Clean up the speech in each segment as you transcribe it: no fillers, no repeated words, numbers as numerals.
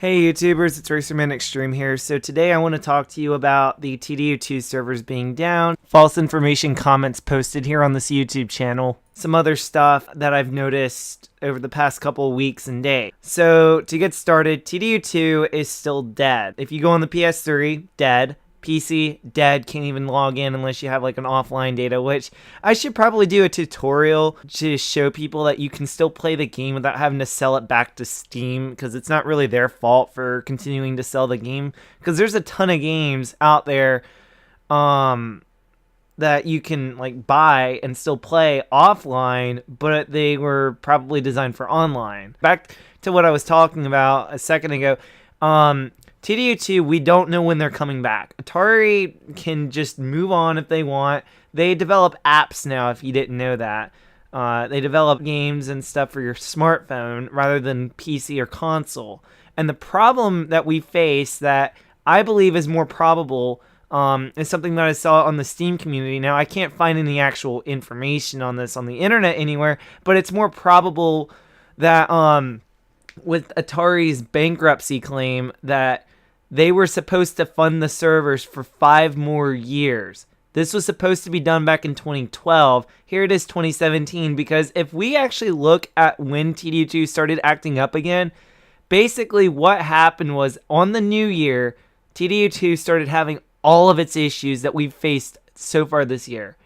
Hey YouTubers, it's RacermanXtreme here. So today I want to talk to you about the TDU2 servers being down, false information comments posted here on this YouTube channel, some other stuff that I've noticed over the past couple of weeks and days. So to get started, TDU2 is still dead. If you go on the PS3, dead. PC, dead, can't even log in unless you have like an offline data, which I should probably do a tutorial to show people that you can still play the game without having to sell it back to Steam, because it's not really their fault for continuing to sell the game, because there's a ton of games out there that you can like buy and still play offline, but they were probably designed for online. Back to what I was talking about a second ago, TDU2, we don't know when they're coming back. Atari can just move on if they want. They develop apps now, if you didn't know that. They develop games and stuff for your smartphone rather than PC or console. And the problem that we face that I believe is more probable is something that I saw on the Steam community. Now, I can't find any actual information on this on the internet anywhere, but it's more probable that with Atari's bankruptcy claim that they were supposed to fund the servers for 5 more years. This was supposed to be done back in 2012. Here it is 2017, because if we actually look at when TDU2 started acting up again, basically what happened was on the new year, TDU2 started having all of its issues that we've faced so far this year.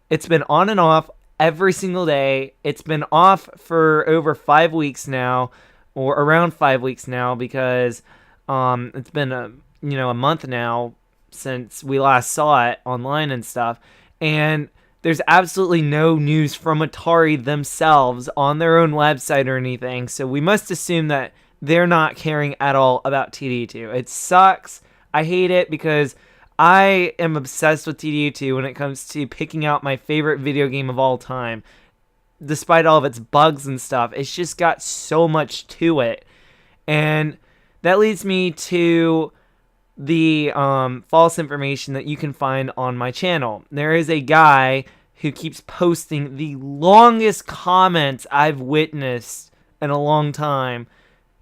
It's been on and off every single day. It's been off for over 5 weeks now, or around 5 weeks now, because it's been a month now since we last saw it online and stuff, and there's absolutely no news from Atari themselves on their own website or anything, so we must assume that they're not caring at all about TDU2. It sucks. I hate it because I am obsessed with TDU2 when it comes to picking out my favorite video game of all time. Despite all of its bugs and stuff, it's just got so much to it. And that leads me to the false information that you can find on my channel. There is a guy who keeps posting the longest comments I've witnessed in a long time,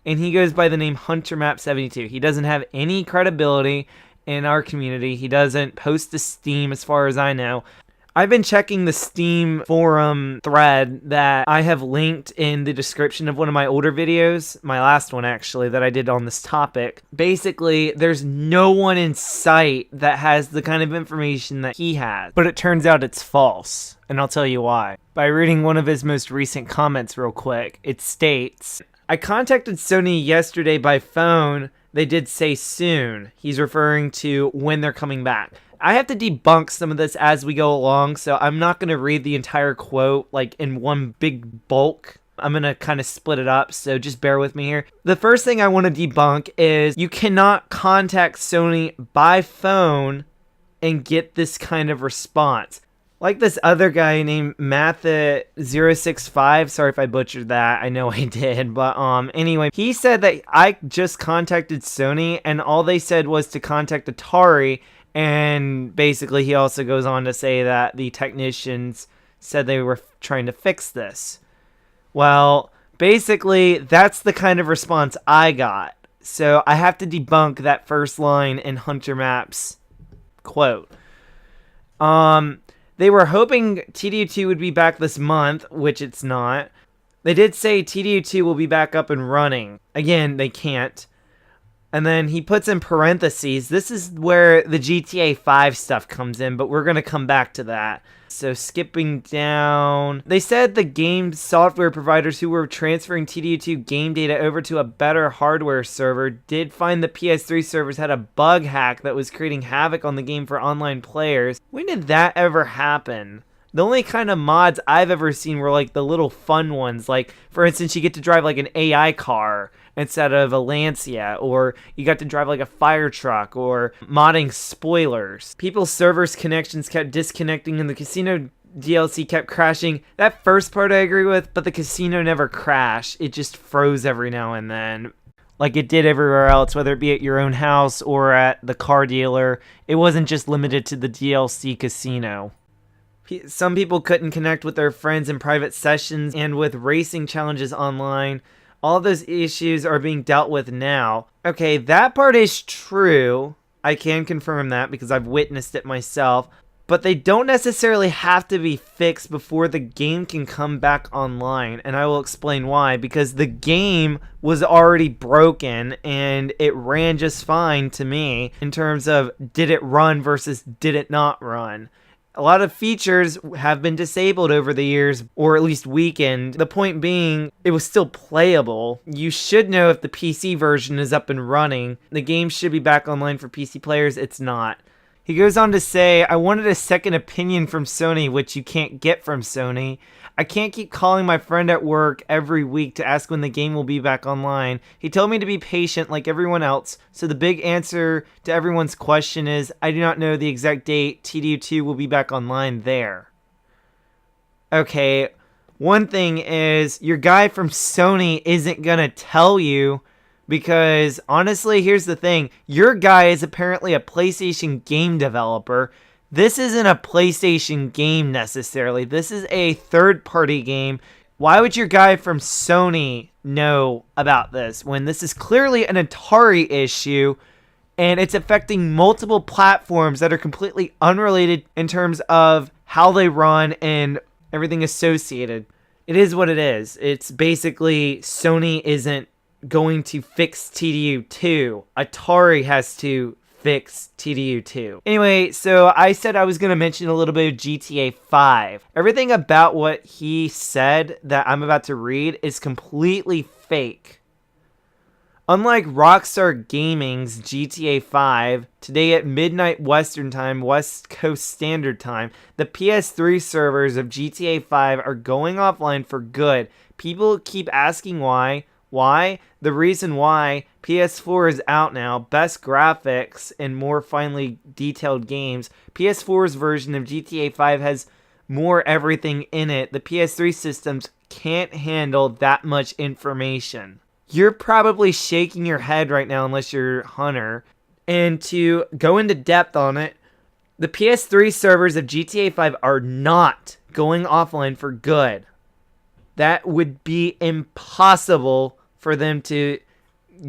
and he goes by the name HunterMap72. He doesn't have any credibility in our community. He doesn't post to Steam as far as I know. I've been checking the Steam forum thread that I have linked in the description of one of my older videos, my last one actually, that I did on this topic. Basically, there's no one in sight that has the kind of information that he has, but it turns out it's false, and I'll tell you why. By reading one of his most recent comments real quick, it states, "I contacted Sony yesterday by phone. They did say soon." He's referring to when they're coming back. I have to debunk some of this as we go along, so I'm not going to read the entire quote like in one big bulk. I'm going to kind of split it up, so just bear with me here. The first thing I want to debunk is you cannot contact Sony by phone and get this kind of response. Like this other guy named Mappy-Beast, sorry if I butchered that, I know I did, but anyway, he said that I just contacted Sony and all they said was to contact Atari. And basically, he also goes on to say that the technicians said they were trying to fix this. Well, basically, that's the kind of response I got. So I have to debunk that first line in Hunter Map's quote. They were hoping TDU2 would be back this month, which it's not. They did say TDU2 will be back up and running. Again, they can't. And then he puts in parentheses, this is where the GTA 5 stuff comes in, but we're going to come back to that. So skipping down, they said the game software providers who were transferring TDU2 game data over to a better hardware server did find the PS3 servers had a bug hack that was creating havoc on the game for online players. When did that ever happen? The only kind of mods I've ever seen were like the little fun ones. Like, for instance, you get to drive like an AI car instead of a Lancia, or you got to drive like a fire truck, or modding spoilers. People's servers connections kept disconnecting and the casino DLC kept crashing. That first part I agree with, but the casino never crashed. It just froze every now and then, like it did everywhere else, whether it be at your own house or at the car dealer. It wasn't just limited to the DLC casino. Some people couldn't connect with their friends in private sessions and with racing challenges online. All of those issues are being dealt with now. Okay, that part is true. I can confirm that because I've witnessed it myself. But they don't necessarily have to be fixed before the game can come back online. And I will explain why. Because the game was already broken and it ran just fine to me in terms of did it run versus did it not run. A lot of features have been disabled over the years, or at least weakened. The point being, it was still playable. You should know if the PC version is up and running. The game should be back online for PC players. It's not. He goes on to say, I wanted a second opinion from Sony, which you can't get from Sony. I can't keep calling my friend at work every week to ask when the game will be back online. He told me to be patient like everyone else, so the big answer to everyone's question is, I do not know the exact date TDU2 will be back online there. Okay, one thing is, your guy from Sony isn't gonna tell you, because honestly, here's the thing. Your guy is apparently a PlayStation game developer. This isn't a PlayStation game necessarily. This is a third-party game. Why would your guy from Sony know about this when this is clearly an Atari issue and it's affecting multiple platforms that are completely unrelated in terms of how they run and everything associated? It is what it is. It's basically Sony isn't going to fix TDU2. Atari has to fix TDU2. Anyway, so I said I was going to mention a little bit of GTA 5. Everything about what he said that I'm about to read is completely fake. Unlike Rockstar Gaming's GTA 5, today at midnight Western Time, West Coast Standard Time, the PS3 servers of GTA 5 are going offline for good. People keep asking why. Why? The reason why: PS4 is out now, best graphics and more finely detailed games. PS4's version of GTA 5 has more everything in it. The PS3 systems can't handle that much information. You're probably shaking your head right now unless you're Hunter. And to go into depth on it, the PS3 servers of GTA 5 are not going offline for good. That would be impossible for them to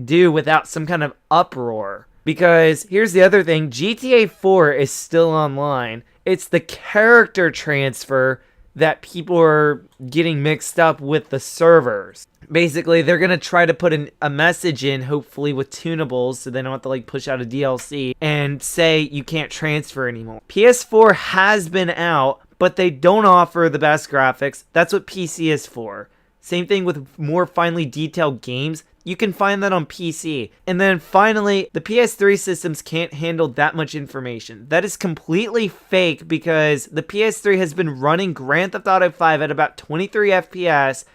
do without some kind of uproar. Because here's the other thing, GTA 4 is still online. It's the character transfer that people are getting mixed up with the servers. Basically, they're going to try to put a message in, hopefully with tunables, so they don't have to like push out a DLC, and say you can't transfer anymore. PS4 has been out, but they don't offer the best graphics. That's what PC is for. Same thing with more finely detailed games. You can find that on PC. And then finally, the PS3 systems can't handle that much information. That is completely fake because the PS3 has been running Grand Theft Auto 5 at about 23 FPS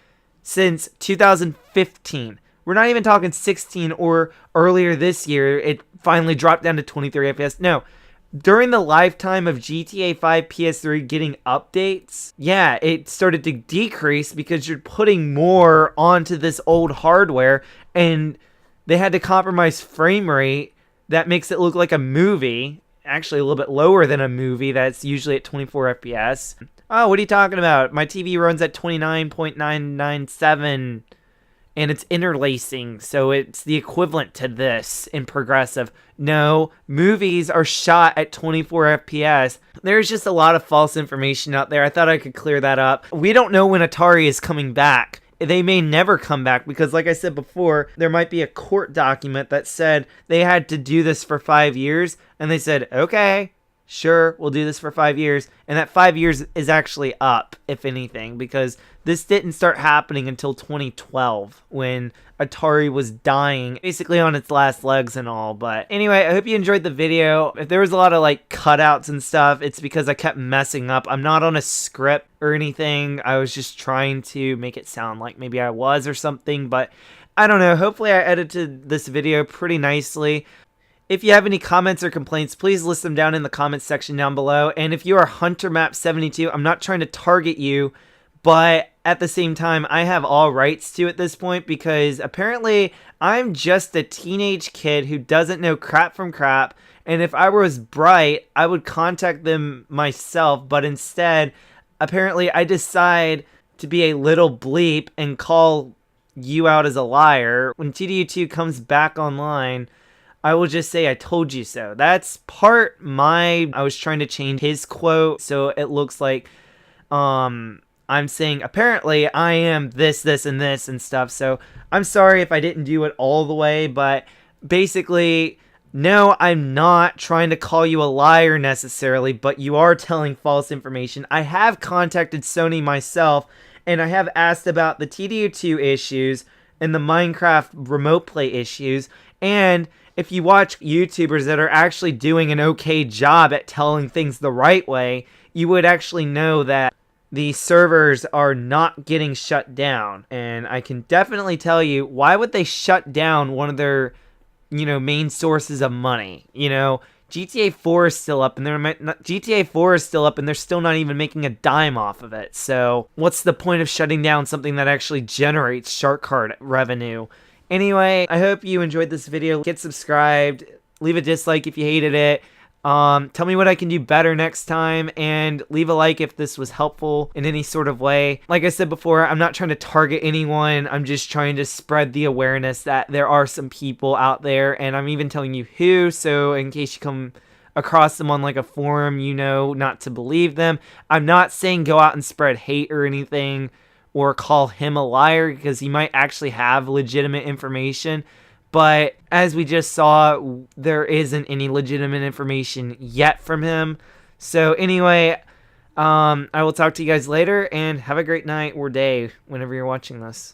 since 2015. We're not even talking 16 or earlier this year. It finally dropped down to 23 FPS. No. During the lifetime of GTA 5 PS3 getting updates, yeah, it started to decrease because you're putting more onto this old hardware, and they had to compromise frame rate that makes it look like a movie, actually a little bit lower than a movie that's usually at 24 FPS. Oh, what are you talking about? My TV runs at 29.997, and it's interlacing, so it's the equivalent to this in progressive. No, movies are shot at 24 FPS. There's just a lot of false information out there. I thought I could clear that up. We don't know when Atari is coming back. They may never come back because, like I said before, there might be a court document that said they had to do this for 5 years, and they said, okay, sure, we'll do this for 5 years. And that 5 years is actually up, if anything, because this didn't start happening until 2012 when Atari was dying, basically on its last legs and all. But anyway, I hope you enjoyed the video. If there was a lot of like cutouts and stuff, it's because I kept messing up. I'm not on a script or anything. I was just trying to make it sound like maybe I was or something, but I don't know. Hopefully I edited this video pretty nicely. If you have any comments or complaints, please list them down in the comments section down below. And if you are HunterMap72, I'm not trying to target you, but at the same time, I have all rights to at this point because apparently I'm just a teenage kid who doesn't know crap from crap. And if I was bright, I would contact them myself. But instead, apparently I decide to be a little bleep and call you out as a liar. When TDU2 comes back online, I will just say I told you so. That's I was trying to change his quote so it looks like I'm saying apparently I am this, this, and this and stuff. So I'm sorry if I didn't do it all the way, but basically, no, I'm not trying to call you a liar necessarily, but you are telling false information. I have contacted Sony myself, and I have asked about the TDU2 issues and the Minecraft remote play issues, and if you watch YouTubers that are actually doing an okay job at telling things the right way, you would actually know that the servers are not getting shut down. And I can definitely tell you, why would they shut down one of their main sources of money? GTA 4 is still up, and GTA 4 is still up, and they're still not even making a dime off of it. So what's the point of shutting down something that actually generates shark card revenue? Anyway, I hope you enjoyed this video. Get subscribed, leave a dislike if you hated it. Tell me what I can do better next time, and leave a like if this was helpful in any sort of way. Like I said before, I'm not trying to target anyone. I'm just trying to spread the awareness that there are some people out there, and I'm even telling you who, so in case you come across them on like a forum, not to believe them. I'm not saying go out and spread hate or anything, or call him a liar, because he might actually have legitimate information. But as we just saw, there isn't any legitimate information yet from him. So anyway, I will talk to you guys later, and have a great night or day whenever you're watching this.